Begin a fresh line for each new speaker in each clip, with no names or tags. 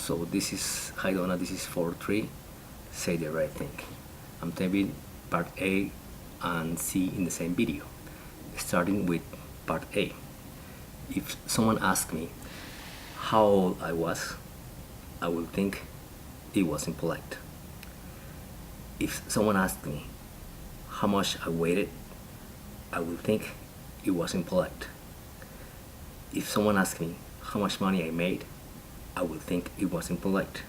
So this is, hi Donna, this is 4-3, say the right thing. I'm typing part A and C in the same video, starting with part A. If someone asked me how old I was, I will think it was impolite. If someone asked me how much I weighed, I will think it was impolite. If someone asked me how much money I made, I will think it was impolite.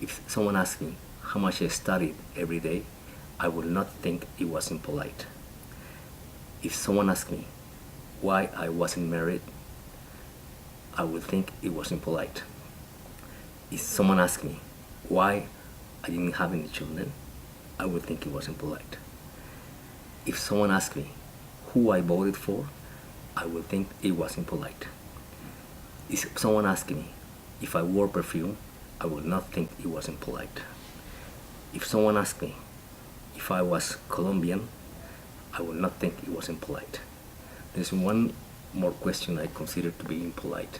If someone asked me how much I studied every day, I will not think it was impolite. If someone asked me why I wasn't married, I will think it was impolite. If someone asked me why I didn't have any children, I would think it was impolite. If someone asked me who I voted for, I would think it was impolite. If someone asked me if I wore perfume, I would not think it was impolite. If someone asked me if I was Colombian, I would not think it was impolite. There's one more question I consider to be impolite,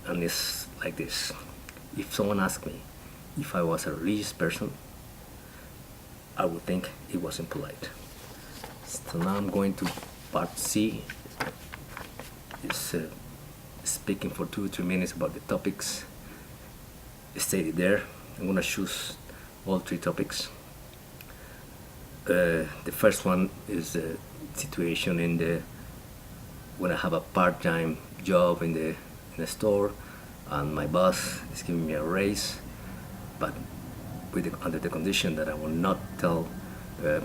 and it's like this. If someone asked me if I was a religious person, I would think it was impolite. So now I'm going to part C. It's speaking for 2 or 3 minutes about the topics stated there. I'm going to choose all 3 topics. The first one is the situation when I have a part-time job in the store, and my boss is giving me a raise, but under the condition that I will not tell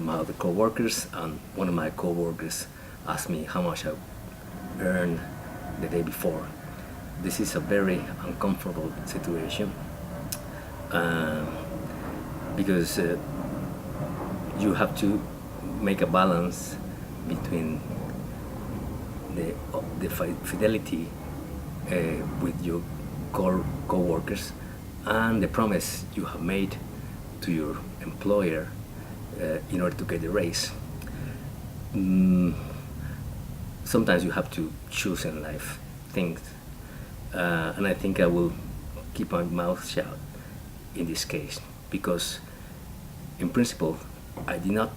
my other co-workers. And one of my co-workers asked me how much I earned the day before. This is a very uncomfortable situation because you have to make a balance between the fidelity with your co-workers and the promise you have made to your employer in order to get the raise. Sometimes you have to choose in life things, and I think I will keep my mouth shut in this case, because in principle I did not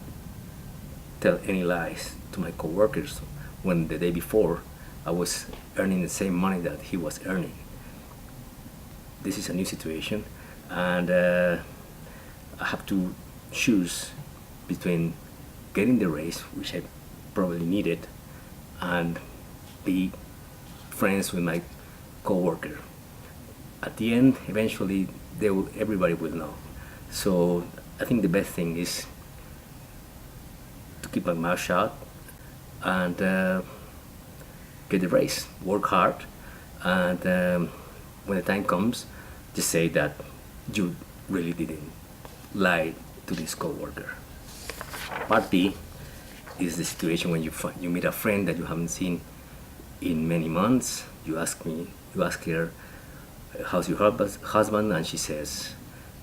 tell any lies to my co-workers when the day before I was earning the same money that he was earning. This is a new situation, and I have to choose between getting the raise, which I probably needed, and be friends with my co-worker. At the end, eventually, everybody will know. So I think the best thing is to keep my mouth shut and get the raise, work hard, and when the time comes, just say that you really didn't lie to this co-worker. Part B is the situation when you meet a friend that you haven't seen in many months. You ask her, how's your husband? And she says,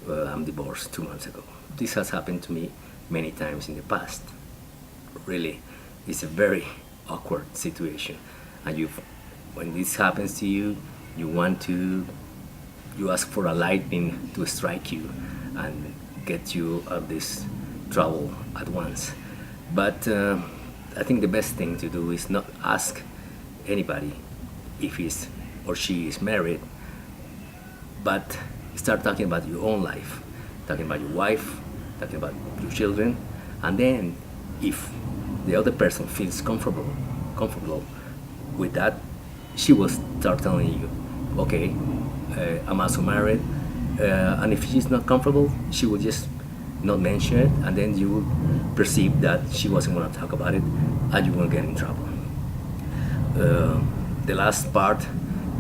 well, I'm divorced 2 months ago. This has happened to me many times in the past. Really, it's a very awkward situation. And when this happens to you, you ask for a lightning to strike you and get you out of this trouble at once. But I think the best thing to do is not ask anybody if he's or she is married, but start talking about your own life, talking about your wife, talking about your children, and then if the other person feels comfortable with that, she will start telling you, okay, I'm also married, and if she's not comfortable, she will just not mention it, and then you will perceive that she wasn't going to talk about it, and you will get in trouble. The last part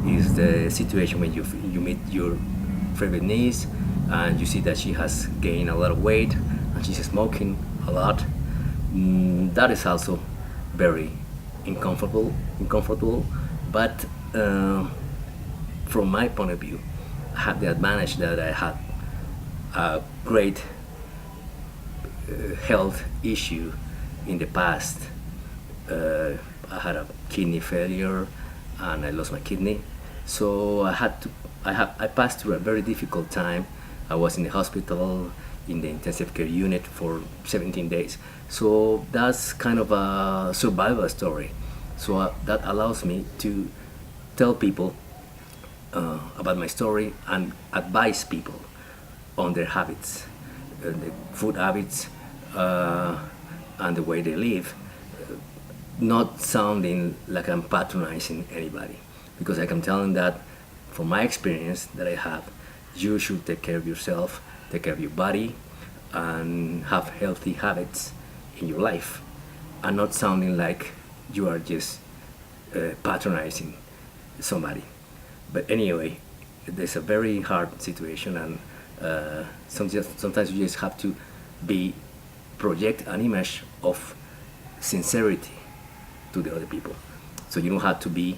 is the situation when you meet your favorite niece and you see that she has gained a lot of weight and she's smoking a lot. That is also very uncomfortable, but from my point of view, I had the advantage that I had a great health issue in the past. I had a kidney failure and I lost my kidney, so I had to I passed through a very difficult time. I was in the hospital in the intensive care unit for 17 days. So that's kind of a survival story. So that allows me to tell people about my story and advise people on their habits, the food habits, and the way they live, not sounding like I'm patronizing anybody, because I can tell them that from my experience that I have, you should take care of yourself, take care of your body, and have healthy habits in your life, and not sounding like you are just patronizing somebody. But anyway, there's a very hard situation, and sometimes you just have to be project an image of sincerity to the other people, so you don't have to be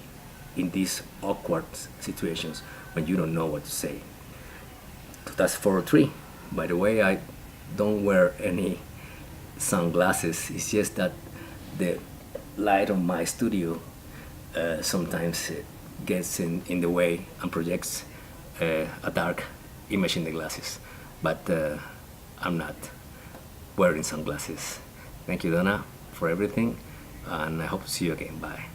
in these awkward situations when you don't know what to say. So that's 403. By the way, I don't wear any sunglasses. It's just that the light of my studio sometimes gets in the way and projects a dark image in the glasses. But I'm not wearing sunglasses. Thank you, Donna, for everything, and I hope to see you again. Bye.